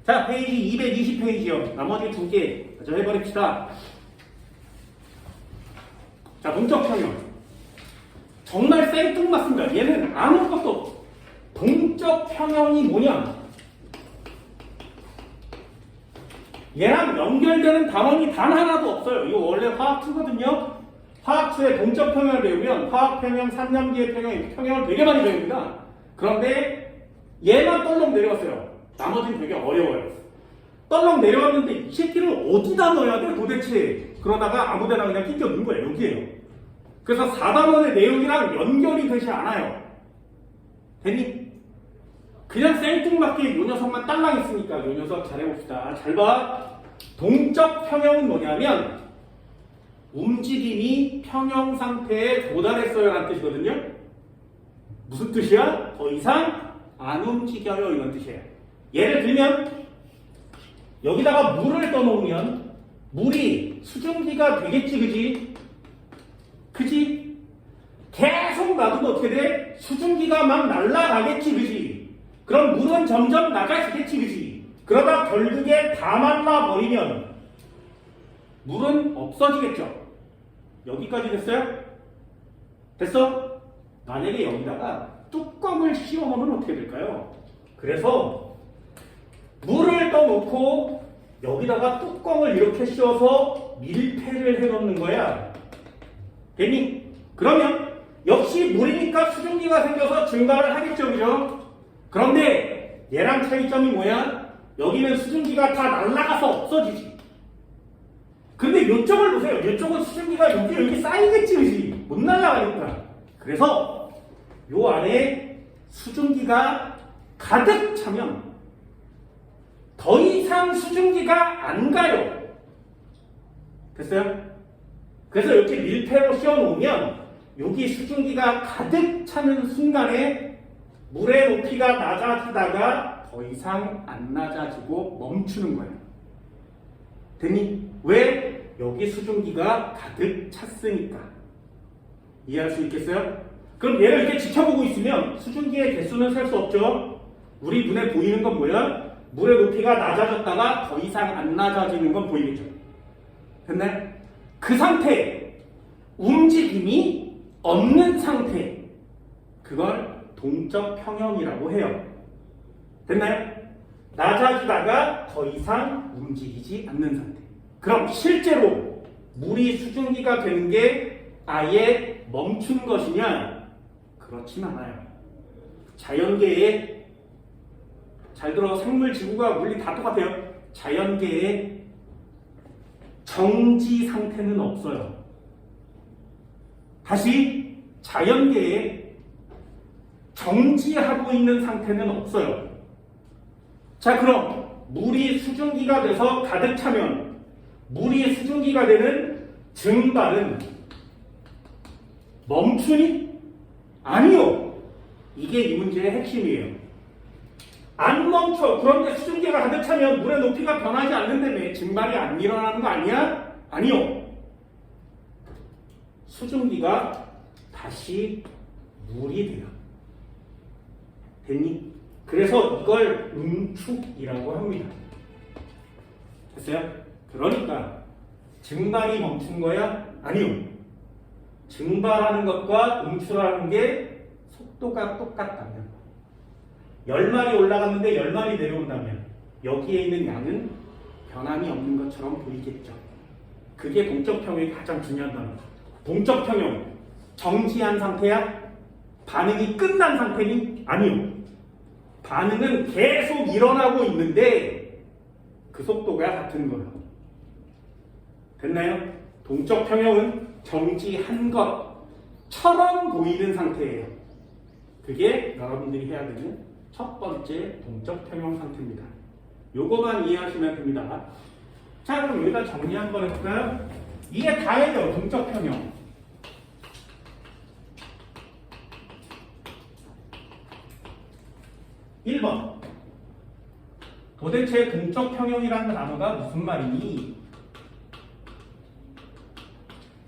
자, 페이지 220페이지요. 나머지 두 개 먼저 해버립시다. 자, 동적 평형. 정말 생뚱맞습니다. 얘는 아무것도 없어. 동적 평형이 뭐냐? 얘랑 연결되는 단원이 단 하나도 없어요. 이거 원래 화학2거든요. 화학2의 동적 평형을 배우면 화학 평형, 산염기의 평형, 평형을 되게 많이 배웁니다. 그런데 얘만 떨렁 내려왔어요. 나머지는 되게 어려워요. 떨렁 내려왔는데 이 새끼를 어디다 넣어야 돼 도대체? 그러다가 아무데나 그냥 끼껴 넣는 거예요. 여기에요. 그래서 4단원의 내용이랑 연결이 되지 않아요. 됐니? 그냥 생뚱맞게 요 녀석만 딸랑 있으니까 요 녀석 잘해봅시다. 잘 봐. 동적 평형은 뭐냐면 움직임이 평형 상태에 도달했어요 라는 뜻이거든요. 무슨 뜻이야? 더 이상 안 움직여요 이런 뜻이에요. 예를 들면 여기다가 물을 떠놓으면 물이 수증기가 되겠지, 그지? 그지? 계속 놔두면 어떻게 돼? 수증기가 막 날아가겠지, 그지? 그럼 물은 점점 나가지겠지, 그지? 그러다 결국에 다 말라버리면 물은 없어지겠죠? 여기까지 됐어요? 됐어? 만약에 여기다가 뚜껑을 씌워놓으면 어떻게 될까요? 그래서 물을 떠놓고 여기다가 뚜껑을 이렇게 씌워서 밀폐를 해놓는 거야. 됐니? 그러면 역시 물이니까 수증기가 생겨서 증발을 하겠죠, 그죠? 그런데 얘랑 차이점이 뭐야? 여기는 수증기가 다 날아가서 없어지지. 근데 이쪽을 보세요. 이쪽은 수증기가 여기 쌓이겠지, 그지? 못 날아가니까. 그래서 요 안에 수증기가 가득 차면 더 이상 수증기가 안 가요. 됐어요? 그래서 이렇게 밀폐로 씌워놓으면 여기 수증기가 가득 차는 순간에 물의 높이가 낮아지다가 더 이상 안 낮아지고 멈추는 거예요. 됐니? 왜? 여기 수증기가 가득 찼으니까. 이해할 수 있겠어요? 그럼 얘를 이렇게 지켜보고 있으면 수증기의 개수는 셀 수 없죠? 우리 눈에 보이는 건 뭐야? 물의 높이가 낮아졌다가 더 이상 안 낮아지는 건 보이겠죠? 됐나요? 그 상태, 움직임이 없는 상태, 그걸 동적 평형이라고 해요. 됐나요? 낮아지다가 더 이상 움직이지 않는 상태. 그럼 실제로 물이 수증기가 되는 게 아예 멈춘 것이냐? 그렇진 않아요. 자연계에 잘 들어, 생물, 지구가, 물리 다 똑같아요. 자연계에 정지 상태는 없어요. 다시, 자연계에 정지하고 있는 상태는 없어요. 자, 그럼 물이 수증기가 돼서 가득 차면 물이 수증기가 되는 증발은 멈추니? 아니요. 이게 이 문제의 핵심이에요. 안 멈춰. 그런데 수증기가 가득 차면 물의 높이가 변하지 않는다며 증발이 안 일어나는 거 아니야? 아니요. 수증기가 다시 물이 돼요. 됐니? 그래서 이걸 응축이라고 합니다. 됐어요? 그러니까 증발이 멈춘 거야? 아니요. 증발하는 것과 응축하는 게 속도가 똑같다면, 10마리 올라갔는데 10마리 내려온다면 여기에 있는 양은 변함이 없는 것처럼 보이겠죠. 그게 동적 평형의 가장 중요한 단어죠. 동적 평형, 정지한 상태야? 반응이 끝난 상태니? 아니요. 반응은 계속 일어나고 있는데 그 속도가 같은 거예요. 됐나요? 동적 평형은 정지한 것처럼 보이는 상태예요. 그게 여러분들이 해야 되는 첫 번째 동적 평형 상태입니다. 요거만 이해하시면 됩니다. 자, 그럼 여기다 정리 한번 해볼까요? 이게 다예요, 동적 평형. (1번) 도대체 동적 평형이라는 단어가 무슨 말이니?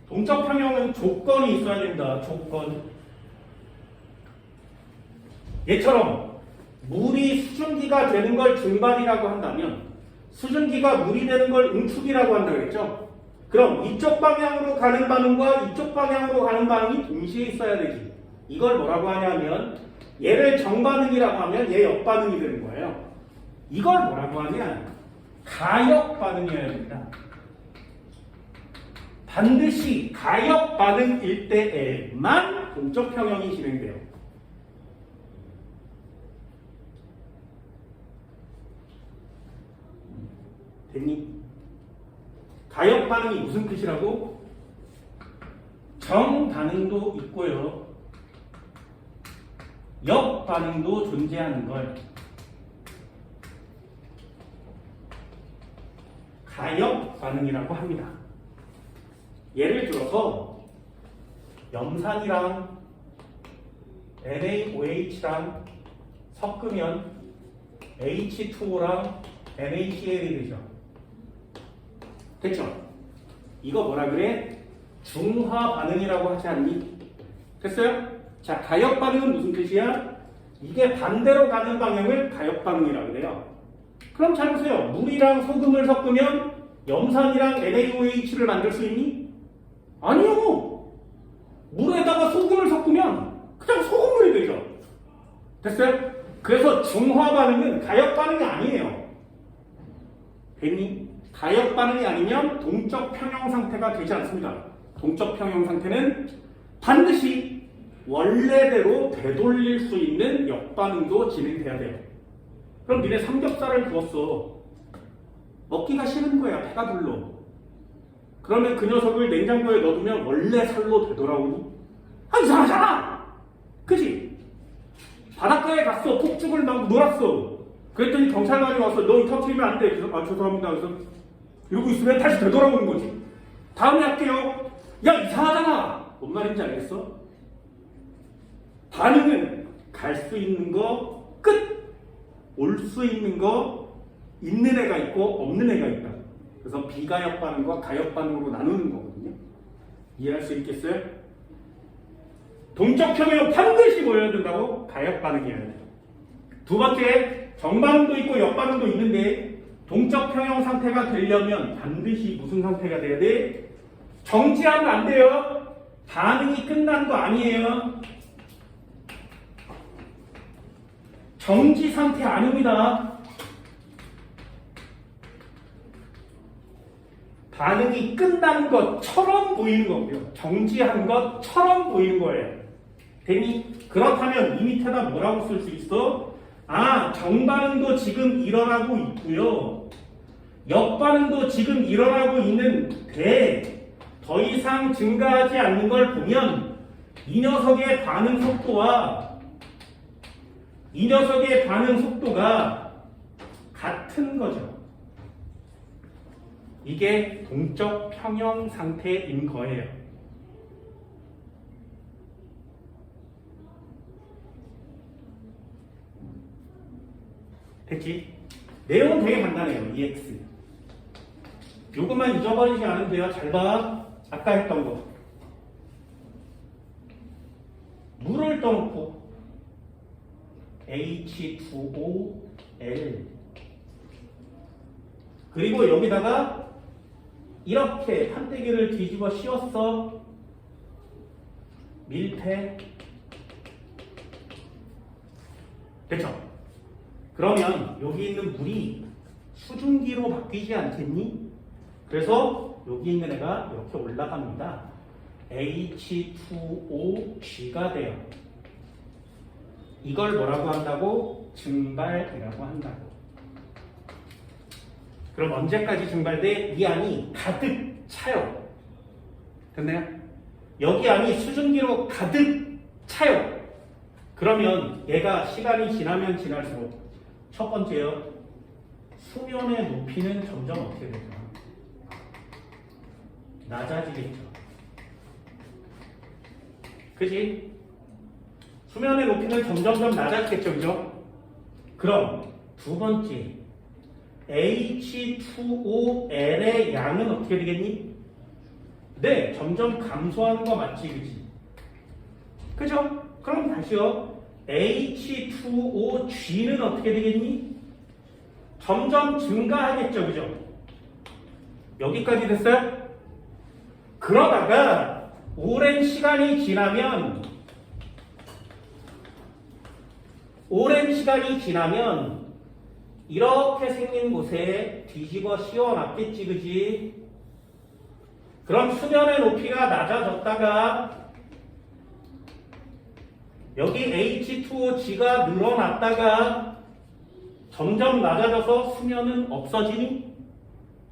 동적 평형은 조건이 있어야 된다. 조건. 얘처럼 물이 수증기가 되는 걸 증발이라고 한다면 수증기가 물이 되는 걸 응축이라고 한다 그랬죠? 그럼 이쪽 방향으로 가는 반응과 이쪽 방향으로 가는 반응이 동시에 있어야 되지. 이걸 뭐라고 하냐면 얘를 정반응이라고 하면 얘 역반응이 되는 거예요. 이걸 뭐라고 하냐? 가역 반응이어야 됩니다. 반드시 가역 반응일 때에만 동적 평형이 진행돼요. 됐니? 가역 반응이 무슨 뜻이라고? 정 반응도 있고요. 역 반응도 존재하는 걸 가역 반응이라고 합니다. 예를 들어서 염산이랑 NaOH랑 섞으면 H2O랑 NaCl이 되죠. 됐죠? 이거 뭐라 그래? 중화 반응이라고 하지 않니? 됐어요? 자, 가역 반응은 무슨 뜻이야? 이게 반대로 가는 방향을 가역 반응이라고 그래요. 그럼 잘 보세요. 물이랑 소금을 섞으면 염산이랑 NaOH를 만들 수 있니? 아니요. 물에다가 소금을 섞으면 그냥 소금물이 되죠. 됐어요? 그래서 중화 반응은 가역 반응이 아니에요. 됐니? 가역 반응이 아니면 동적 평형 상태가 되지 않습니다. 동적 평형 상태는 반드시 원래대로 되돌릴 수 있는 역반응도 진행돼야 돼요. 그럼 니네 삼겹살을 구웠어. 먹기가 싫은 거야. 배가 불러. 그러면 그 녀석을 냉장고에 넣어두면 원래 살로 되돌아오니? 아, 이상하잖아! 그치? 바닷가에 갔어. 폭죽을 막 놀았어. 그랬더니 경찰관이 와서 너 터뜨리면 안 돼. 그래서 아, 죄송합니다. 그래서 이러고 있으면 다시 되돌아오는 거지. 다음에 할게요. 야, 이상하잖아! 뭔 말인지 알겠어? 반응은 갈 수 있는 거 끝! 올 수 있는 거 있는 애가 있고 없는 애가 있다. 그래서 비가역 반응과 가역 반응으로 나누는 거거든요. 이해할 수 있겠어요? 동적 평형은 반드시 뭐여야 된다고? 가역 반응이어야 돼요. 두 번째, 정반응도 있고 역반응도 있는데 동적 평형 상태가 되려면 반드시 무슨 상태가 돼야 돼? 정지하면 안 돼요. 반응이 끝난 거 아니에요. 정지 상태 아닙니다. 반응이 끝난 것처럼 보이는 거고요. 정지한 것처럼 보이는 거예요. 되니? 그렇다면 이 밑에다 뭐라고 쓸 수 있어? 아, 정반응도 지금 일어나고 있고요. 역반응도 지금 일어나고 있는데 더 이상 증가하지 않는 걸 보면 이 녀석의 반응 속도와 이 녀석의 반응 속도가 같은 거죠. 이게 동적 평형 상태인 거예요. 됐지? 내용은 되게 간단해요. EX. 요것만 잊어버리지 않으면 돼요. 잘 봐. 아까 했던 거. 물을 떠놓고 H2OL 그리고 여기다가 이렇게 판때기를 뒤집어 씌웠어. 밀폐. 됐죠? 그러면 여기 있는 물이 수증기로 바뀌지 않겠니? 그래서 여기 있는 애가 이렇게 올라갑니다. H2OG가 돼요. 이걸 뭐라고 한다고? 증발이라고 한다고. 그럼 언제까지 증발돼? 이 안이 가득 차요. 됐나요? 여기 안이 수증기로 가득 차요. 그러면 얘가 시간이 지나면 지날수록 첫 번째요. 수면의 높이는 점점 어떻게 되죠? 낮아지겠죠. 그지? 수면의 높이는 점점점 낮아지겠죠. 그죠? 그럼 두 번째 H2OL의 양은 어떻게 되겠니? 네, 점점 감소하는 거 맞지? 그지? 그죠? 그럼 다시요. H2OG는 어떻게 되겠니? 점점 증가하겠죠, 그죠? 여기까지 됐어요? 그러다가 오랜 시간이 지나면 이렇게 생긴 곳에 뒤집어 씌워놨겠지, 그지? 그럼 수면의 높이가 낮아졌다가 여기 H2OG가 늘어났다가 점점 낮아져서 수면은 없어지니?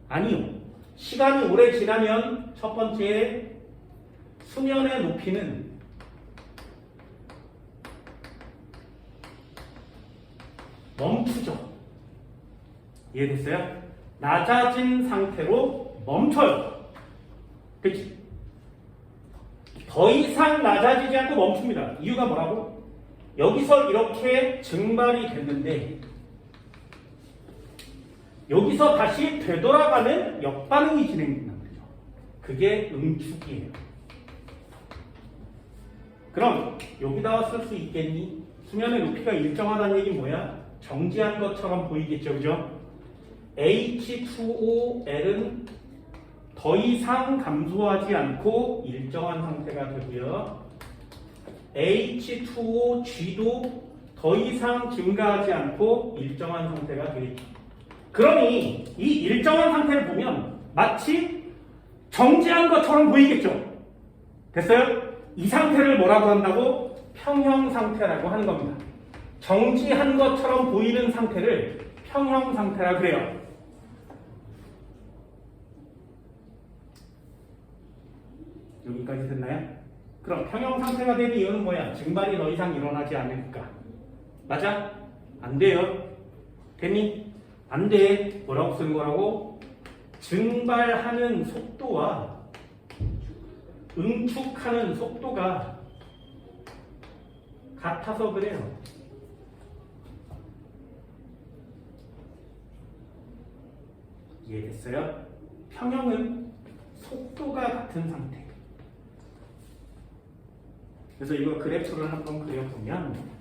아니요. 시간이 오래 지나면 첫 번째 수면의 높이는 멈추죠. 이해됐어요? 낮아진 상태로 멈춰요. 그치? 더 이상 낮아지지 않고 멈춥니다. 이유가 뭐라고? 여기서 이렇게 증발이 됐는데 여기서 다시 되돌아가는 역반응이 진행된다는 거죠. 그게 응축이에요. 그럼 여기다가 쓸 수 있겠니? 수면의 높이가 일정하다는 얘기는 뭐야? 정지한 것처럼 보이겠죠, 그죠? H2OL은 더 이상 감소하지 않고 일정한 상태가 되고요. H2OG도 더 이상 증가하지 않고 일정한 상태가 되겠죠. 그러니 이 일정한 상태를 보면 마치 정지한 것처럼 보이겠죠. 됐어요? 이 상태를 뭐라고 한다고? 평형 상태라고 하는 겁니다. 정지한 것처럼 보이는 상태를 평형 상태라 그래요. 여기까지 됐나요? 그럼 평형 상태가 된 이유는 뭐야? 증발이 더 이상 일어나지 않으니까. 맞아? 안 돼요. 됐니? 안 돼. 뭐라고 쓴 거라고? 증발하는 속도와 응축하는 속도가 같아서 그래요. 이해됐어요? 평형은 속도가 같은 상태. 그래서 이거 그래프를 한번 그려보면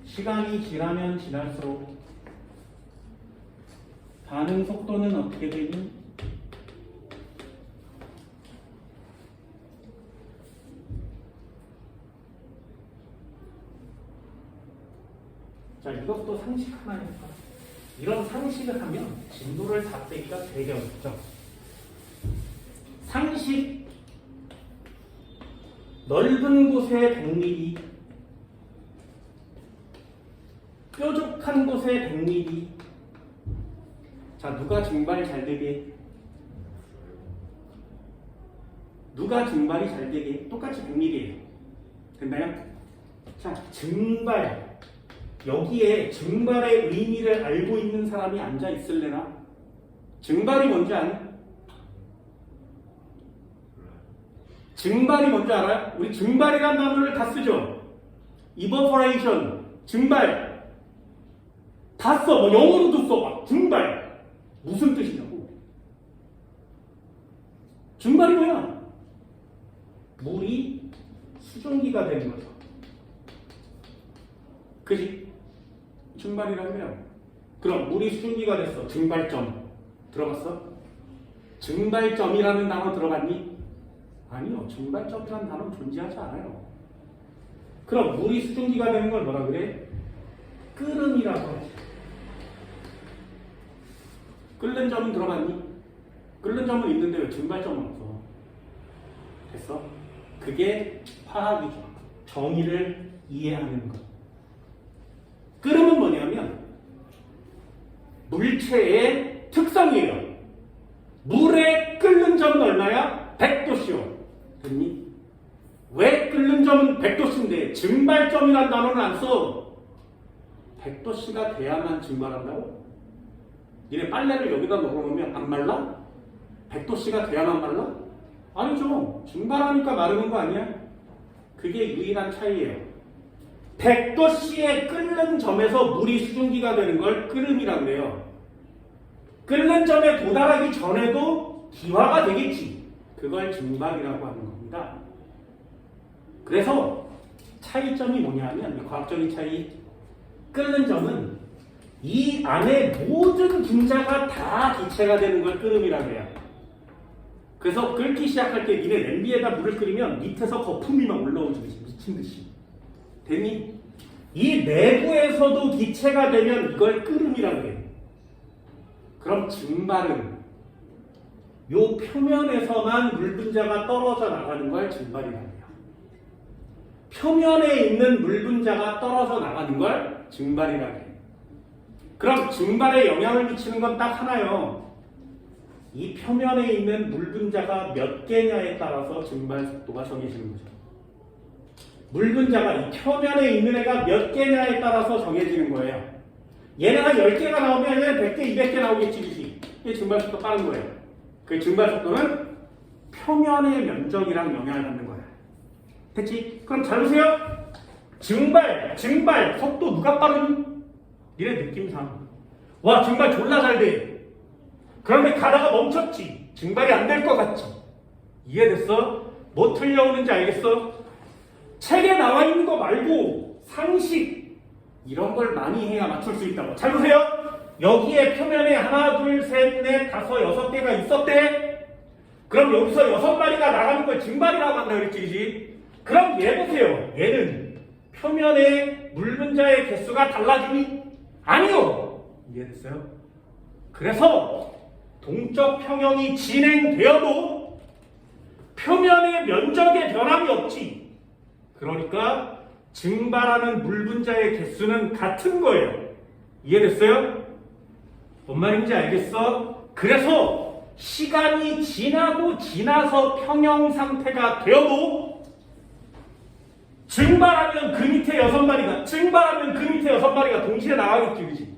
시간이 지나면 지날수록 반응 속도는 어떻게 되니? 자, 이것도 상식 하나니까. 이런 상식을 하면 진도를 4빼기가 되게 어렵죠. 상식, 넓은 곳에 100mm, 뾰족한 곳에 100mm. 자, 누가 증발이 잘 되게? 누가 증발이 잘 되게? 똑같이 100mm예요. 됐나요? 자, 증발. 여기에 증발의 의미를 알고 있는 사람이 앉아 있을래나? 증발이 뭔지 아니? 증발이 뭔지 알아요? 우리 증발이라는 단어를 다 쓰죠. evaporation, 증발 다 써. 뭐 영어로도 써. 막 증발 무슨 뜻이냐고. 증발이 뭐야? 물이 수증기가 되는 거죠. 그지? 증발이라고 해요. 그럼 물이 수증기가 됐어. 증발점. 들어봤어? 증발점이라는 단어 들어봤니? 아니요. 증발점이라는 단어는 존재하지 않아요. 그럼 물이 수증기가 되는 걸 뭐라 그래? 끓음이라고 하지. 끓는 점은 들어봤니? 끓는 점은 있는데 왜 증발점은 없어? 됐어? 그게 화학이죠. 정의를 이해하는 것. 끓음은 뭐냐면 물체의 특성이에요. 물의 끓는 점은 얼마야? 100도씨요. 됐니? 왜 끓는 점은 100도씨인데 증발점이라는 단어는 안 써? 100도씨가 돼야만 증발한다고? 니네 빨래를 여기다 넣어놓으면 안 말라? 100도씨가 돼야만 말라? 아니죠. 증발하니까 마르는 거 아니야? 그게 유일한 차이예요. 100도씨의 끓는 점에서 물이 수증기가 되는 걸 끓음이라고 해요. 끓는 점에 도달하기 전에도 기화가 되겠지. 그걸 증발이라고 하는 겁니다. 그래서 차이점이 뭐냐면 과학적인 차이 끓는 점은 이 안에 모든 분자가 다 기체가 되는 걸 끓음이라고 해요. 그래서 끓기 시작할 때 니네 냄비에다 물을 끓이면 밑에서 거품이 막 올라오지 미친 듯이. 됐니? 이 내부에서도 기체가 되면 이걸 끓음이라고 해요. 그럼 증발은 요 표면에서만 물 분자가 떨어져 나가는 걸 증발이라고 해요. 표면에 있는 물 분자가 떨어져 나가는 걸 증발이라고 해요. 그럼 증발에 영향을 미치는 건 딱 하나요. 이 표면에 있는 물 분자가 몇 개냐에 따라서 증발 속도가 정해지는 거죠. 물 분자가 이 표면에 있는 애가 몇 개냐에 따라서 정해지는 거예요. 얘는 한 10개가 나오면 얘는 100개, 200개 나오겠지, 그치? 이게 증발 속도 빠른 거예요. 그 증발 속도는 표면의 면적이랑 영향을 받는 거예요. 됐지? 그럼 잘 보세요. 증발 속도 누가 빠르니? 니네 느낌상. 와, 증발 졸라 잘 돼. 그런데 가다가 멈췄지. 증발이 안 될 것 같지. 이해됐어? 뭐 틀려오는지 알겠어? 책에 나와 있는 거 말고 상식 이런 걸 많이 해야 맞출 수 있다고. 잘 보세요. 여기에 표면에 하나, 둘, 셋, 넷, 다섯, 6개가 있었대. 그럼 여기서 6마리가 나가는 걸 증발이라고 한다 그랬지, 그지? 그럼 얘 보세요. 얘는 표면에 물 분자의 개수가 달라지니? 아니요. 이해됐어요? 그래서 동적 평형이 진행되어도 표면의 면적에 변함이 없지. 그러니까 증발하는 물 분자의 개수는 같은 거예요. 이해됐어요? 뭔 말인지 알겠어? 그래서 시간이 지나고 지나서 평형 상태가 되어도 증발하면 그 밑에 6마리가 증발하면 그 밑에 6마리가 동시에 나가겠지, 그지?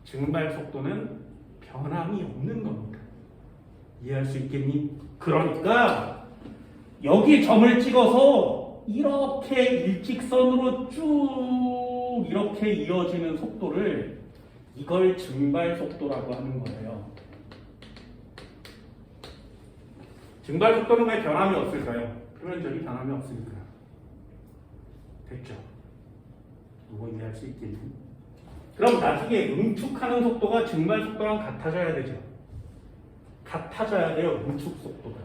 증발 속도는 변함이 없는 겁니다. 이해할 수 있겠니? 그러니까 여기 점을 찍어서 이렇게 일직선으로 쭉 이렇게 이어지는 속도를 이걸 증발 속도라고 하는 거예요. 증발 속도는 왜 변함이 없을까요? 표면적이 변함이 없으니까요. 됐죠? 이거 이해할 수 있겠니? 그럼 나중에 응축하는 속도가 증발 속도랑 같아져야 되죠. 같아져야 돼요. 응축 속도가.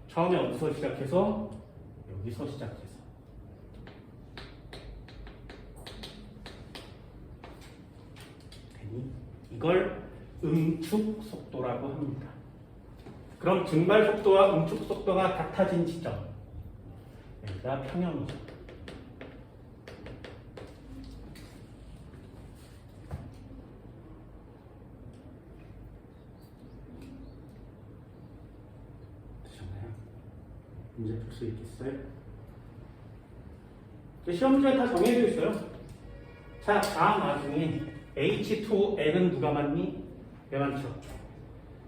처음에 어디서 시작해서 여기서 시작해서. 이걸 응축 속도라고 합니다. 그럼 증발 속도와 응축 속도가 같아진 지점. 여기가 평형이죠. 문제 풀 수 있겠어요? 시험 문제 다 정해져 있어요. 자, 다음 나중에 H2N은 누가 맞니? 내 많죠.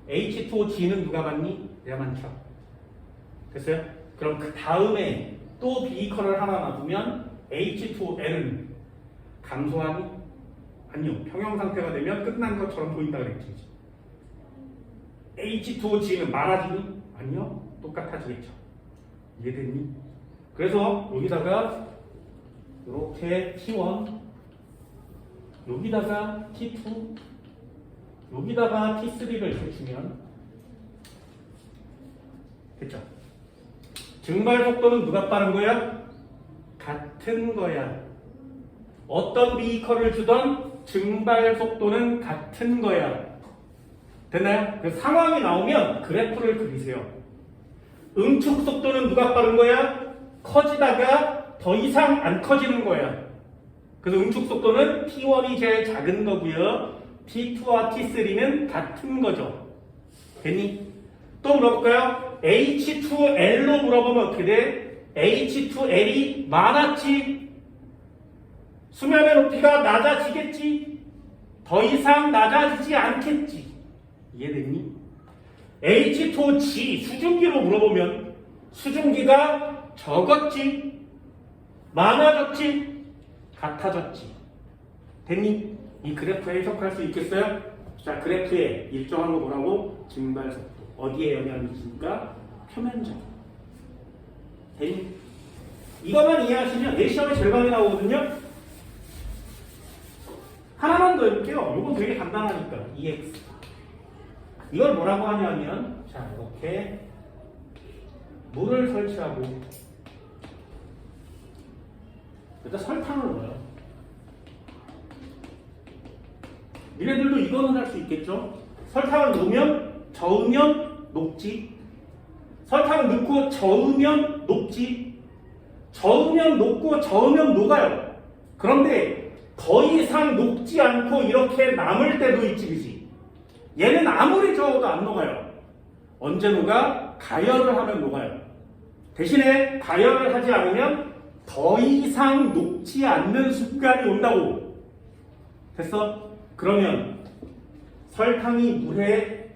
H2G는 누가 맞니? 내 많죠. 됐어요? 그럼 그 다음에 또 비커를 하나 놔두면 H2N은 감소하니? 아니요. 평형 상태가 되면 끝난 것처럼 보인다 그랬지. H2G는 많아지니? 아니요. 똑같아지겠죠. 이해됐니? 그래서 여기다가 이렇게 T1 여기다가 T2 여기다가 T3를 이렇게 주면 됐죠? 증발 속도는 누가 빠른 거야? 같은 거야. 어떤 비커를 주던 증발 속도는 같은 거야. 됐나요? 그 상황이 나오면 그래프를 그리세요. 응축 속도는 누가 빠른 거야? 커지다가 더 이상 안 커지는 거야. 그래서 응축 속도는 T1이 제일 작은 거고요. T2와 T3는 같은 거죠. 됐니? 또 물어볼까요? H2L로 물어보면 어떻게 돼? H2L이 많았지? 수면의 높이가 낮아지겠지? 더 이상 낮아지지 않겠지? 이해됐니? H2G 수증기로 물어보면 수증기가 적었지? 많아졌지? 같아졌지? 됐니? 이 그래프 해석할 수 있겠어요? 자, 그래프에 일정한 거 뭐라고? 증발 속도. 어디에 영향을 미치니까? 표면적. 이것만 이해하시면 내 시험에 제일 많이 나오거든요. 하나만 더 해볼게요. 이건 되게 간단하니까. EX. 이걸 뭐라고 하냐면, 자, 이렇게 물을 설치하고, 일단 설탕을 넣어요. 니네들도 이거는 할 수 있겠죠? 설탕을 넣으면, 저으면 녹지. 설탕을 넣고 저으면 녹지. 저으면 녹고 저으면 녹아요. 그런데 더 이상 녹지 않고 이렇게 남을 때도 있지, 그지? 얘는 아무리 저어도 안 녹아요. 언제 녹아? 가열을 하면 녹아요. 대신에 가열을 하지 않으면 더 이상 녹지 않는 순간이 온다고. 됐어? 그러면 설탕이 물에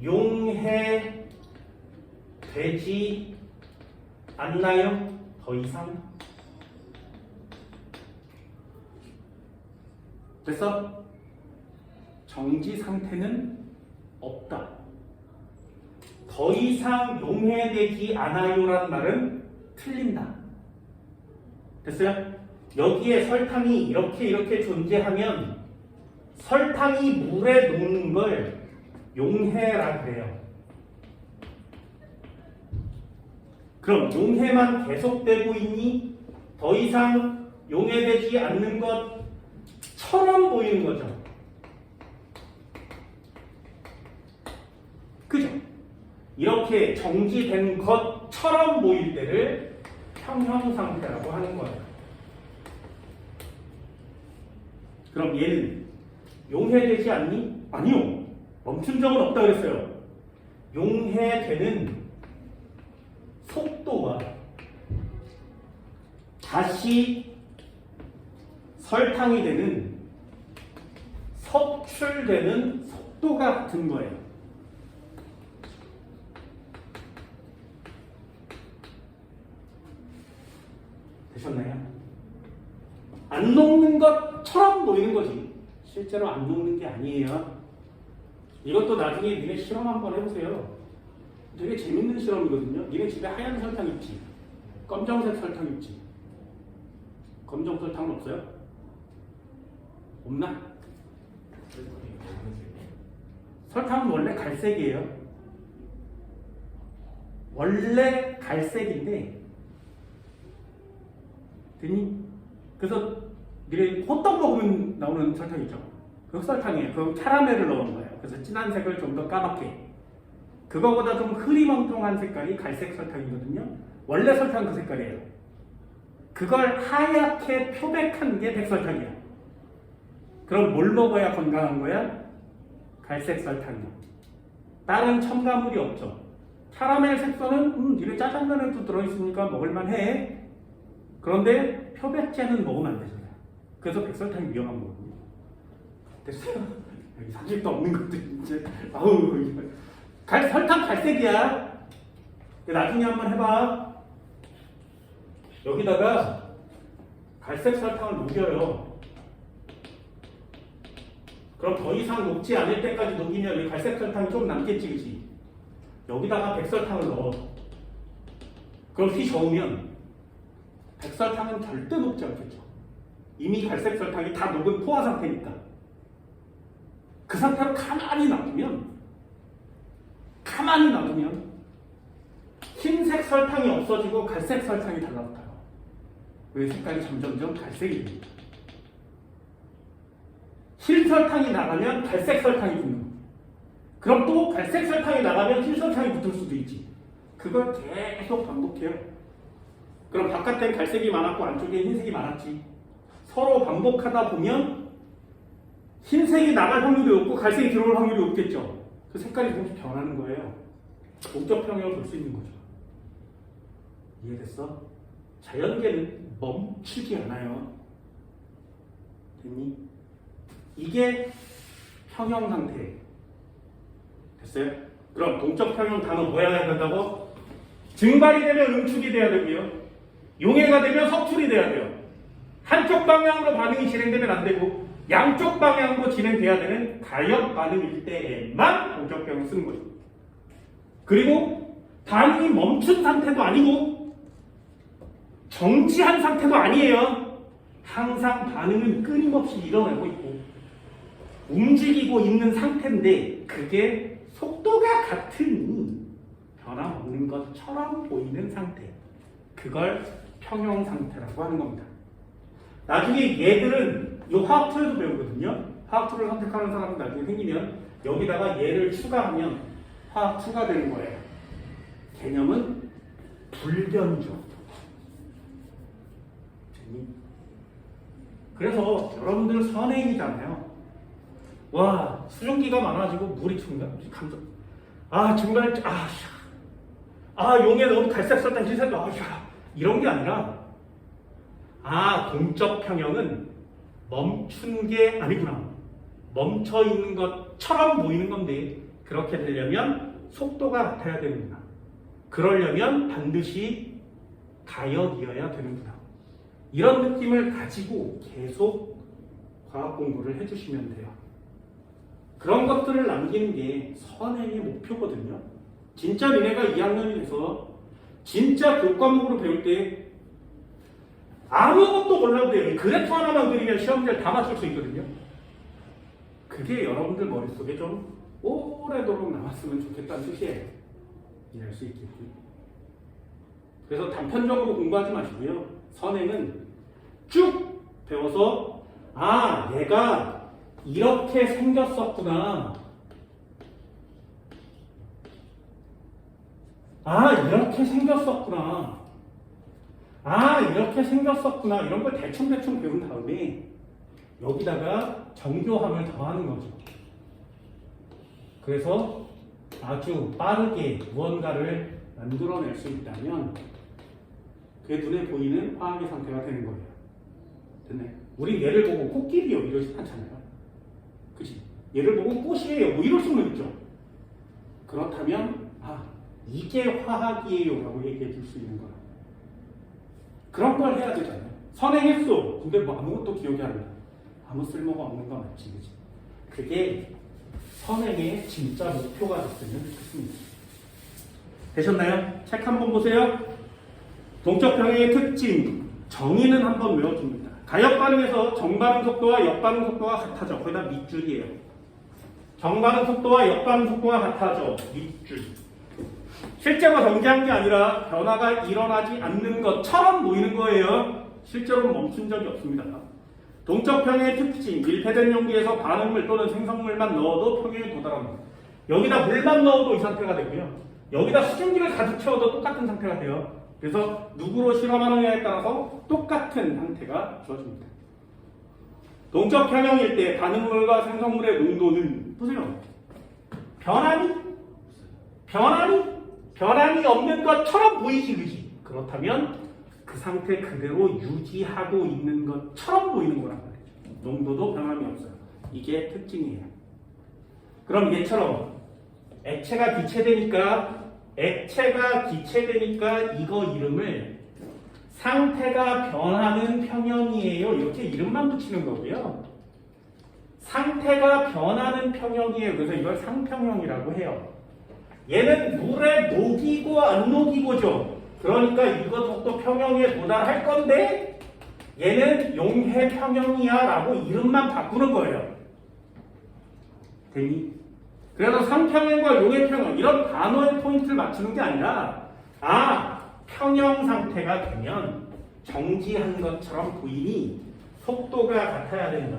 용해되지 않나요? 더 이상? 됐어? 정지 상태는 없다. 더 이상 용해되지 않아요라는 말은 틀린다. 됐어요? 여기에 설탕이 이렇게 존재하면 설탕이 물에 녹는 걸 용해라 그래요. 그럼 용해만 계속되고 있니? 더 이상 용해되지 않는 것처럼 보이는 거죠. 그죠? 이렇게 정지된 것처럼 보일 때를 평형상태라고 하는 거예요. 그럼 얘는 용해되지 않니? 아니요. 멈춘 적은 없다 그랬어요. 용해되는 속도와 다시 설탕이 되는 섭출되는 속도가 같은 거예요. 되셨나요? 안 녹는 것처럼 보이는 거지. 실제로 안 녹는 게 아니에요. 이것도 나중에 니네 실험 한번 해보세요. 되게 재밌는 실험이거든요. 니네 집에 하얀 설탕 있지? 검정색 설탕 있지? 검정 설탕은 없어요? 없나? 설탕은 원래 갈색이에요. 원래 갈색인데 됐니? 그래서 니네 호떡 먹으면 나오는 설탕 있죠? 그 설탕이에요. 그건 캐러멜을 넣은 거예요. 그래서 진한 색을 좀 더 까맣게. 그거보다 좀 흐리멍텅한 색깔이 갈색 설탕이거든요. 원래 설탕 그 색깔이에요. 그걸 하얗게 표백한 게 백설탕이야. 그럼 뭘 먹어야 건강한 거야? 갈색 설탕이야. 다른 첨가물이 없죠. 캐러멜 색소는 니네 짜장면에도 들어있으니까 먹을만해. 그런데 표백제는 먹으면 안 되잖아요. 그래서 백설탕이 위험한 거거든요. 됐어요? 여기 사실도 없는 것도 이제 아우 설탕 갈색이야. 나중에 한번 해봐. 여기다가 갈색 설탕을 녹여요. 그럼 더 이상 녹지 않을 때까지 녹이면 갈색 설탕이 좀 남겠지, 그치? 여기다가 백설탕을 넣어. 그럼 휘 저으면 백설탕은 절대 녹지 않겠죠. 이미 갈색 설탕이 다 녹은 포화 상태니까. 그 상태로 가만히 놔두면 흰색 설탕이 없어지고 갈색 설탕이 달라붙어요. 왜 색깔이 점점점 갈색이 됩니다. 흰 설탕이 나가면 갈색 설탕이 붙는 거예요. 그럼 또 갈색 설탕이 나가면 흰 설탕이 붙을 수도 있지. 그걸 계속 반복해요. 그럼 바깥엔 갈색이 많았고 안쪽에 흰색이 많았지. 서로 반복하다 보면 흰색이 나갈 확률이 높고 갈색이 들어올 확률이 높겠죠. 그 색깔이 조금씩 변하는 거예요. 목적 평형을 볼 수 있는 거죠. 이해됐어? 자연계는 멈추지 않아요. 됐니? 이게 평형 상태. 됐어요? 그럼 동적 평형 단어 뭐야 해야 된다고? 증발이 되면 응축이 돼야 되고요. 용해가 되면 섭출이 돼야 돼요. 한쪽 방향으로 반응이 진행되면 안 되고 양쪽 방향으로 진행돼야 되는 가역 반응일 때에만 동적 평형을 쓰는 거죠. 그리고 반응이 멈춘 상태도 아니고 정지한 상태도 아니에요. 항상 반응은 끊임없이 일어나고 있고 움직이고 있는 상태인데 그게 속도가 같으니 변함없는 것처럼 보이는 상태. 그걸 평형 상태라고 하는 겁니다. 나중에 얘들은 이 화학2에도 배우거든요. 화학2를 선택하는 사람은 나중에 생기면 여기다가 얘를 추가하면 화학2가 되는 거예요. 개념은 불변이죠. 그래서 여러분들 선행이잖아요. 와, 수증기가 많아지고 물이 감정. 정말 용에 너무 갈색 설탕 기색 이런 게 아니라 동적 평형은 멈춘 게 아니구나. 멈춰 있는 것처럼 보이는 건데 그렇게 되려면 속도가 같아야 되는구나. 그러려면 반드시 가역이어야 되는구나. 이런 느낌을 가지고 계속 과학 공부를 해주시면 돼요. 그런 것들을 남기는 게 선행의 목표거든요. 진짜 니네가 2학년이 돼서 진짜 교과목으로 배울 때 아무것도 몰라도 돼요. 그래프 하나만 그리면 시험 문제를 다 맞출 수 있거든요. 그게 여러분들 머릿속에 좀 오래도록 남았으면 좋겠다는 뜻이에요. 이해할 수 있겠지. 그래서 단편적으로 공부하지 마시고요. 선행은 쭉 배워서 얘가 이렇게 생겼었구나. 이렇게 생겼었구나. 이렇게 생겼었구나. 이런 걸 대충 배운 다음에 여기다가 정교함을 더하는 거죠. 그래서 아주 빠르게 무언가를 만들어낼 수 있다면 그게 눈에 보이는 화학의 상태가 되는 거예요. 됐네. 우리 얘를 보고 꽃길이요 이러지 않잖아요. 그치? 얘를 보고 꽃이에요 뭐 이럴 수는 있죠. 그렇다면 이게 화학이에요 라고 얘기해 줄 수 있는 거야. 그런 걸 해야 되잖아요. 선행했어. 근데 뭐 아무것도 기억이 안 나. 아무 쓸모가 없는 건 맞지. 그치? 그게 선행의 진짜 목표가 됐으면 좋겠습니다. 되셨나요? 책 한번 보세요. 동적 평형의 특징, 정의는 한번 외워줍니다. 가역 반응에서 정반응 속도와 역반응 속도가 같아져. 거의 다 밑줄이에요. 정반응 속도와 역반응 속도가 같아져. 밑줄. 실제로 정지한 게 아니라 변화가 일어나지 않는 것처럼 보이는 거예요. 실제로는 멈춘 적이 없습니다. 동적 평형의 특징, 밀폐된 용기에서 반응물 또는 생성물만 넣어도 평형에 도달합니다. 여기다 물만 넣어도 이 상태가 되고요. 여기다 수증기를 가득 채워도 똑같은 상태가 돼요. 그래서 누구로 실험하느냐에 따라서 똑같은 상태가 주어집니다. 동적 평형일 때 반응물과 생성물의 농도는 보세요. 변함이 없는 것처럼 보이지, 그지? 그렇다면 그 상태 그대로 유지하고 있는 것처럼 보이는 거란 말이죠. 농도도 변함이 없어요. 이게 특징이에요. 그럼 얘처럼 액체가 기체되니까 이거 이름을 상태가 변하는 평형이에요. 이렇게 이름만 붙이는 거고요. 상태가 변하는 평형이에요. 그래서 이걸 상평형이라고 해요. 얘는 물에 녹이고 안 녹이고죠. 그러니까 이것도 평형에 도달할 건데 얘는 용해 평형이야 라고 이름만 바꾸는 거예요. 되니? 그래서 상평형과 용해 평형 이런 단어의 포인트를 맞추는 게 아니라 평형 상태가 되면 정지한 것처럼 보이니 속도가 같아야 된다.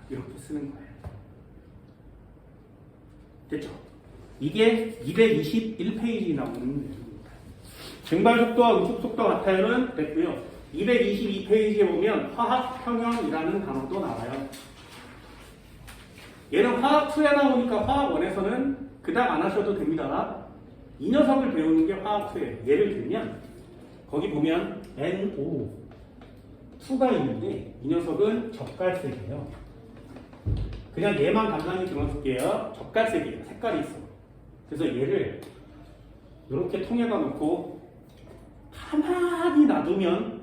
이렇게 쓰는 거예요. 됐죠? 이게 221페이지 나오는 내용입니다. 증발 속도와 음축 속도 같아요는 됐고요. 222페이지에 보면 화학 평형이라는 단어도 나와요. 얘는 화학 2에 나오니까 화학 1에서는 그닥 안 하셔도 됩니다. 이 녀석을 배우는 게 화학 2예요. 예를 들면 거기 보면 NO2가 있는데 이 녀석은 젓갈색이에요. 그냥 얘만 간단히 들어줄게요. 젓갈색이에요. 색깔이 있어. 그래서 얘를 이렇게 통에다 놓고 가만히 놔두면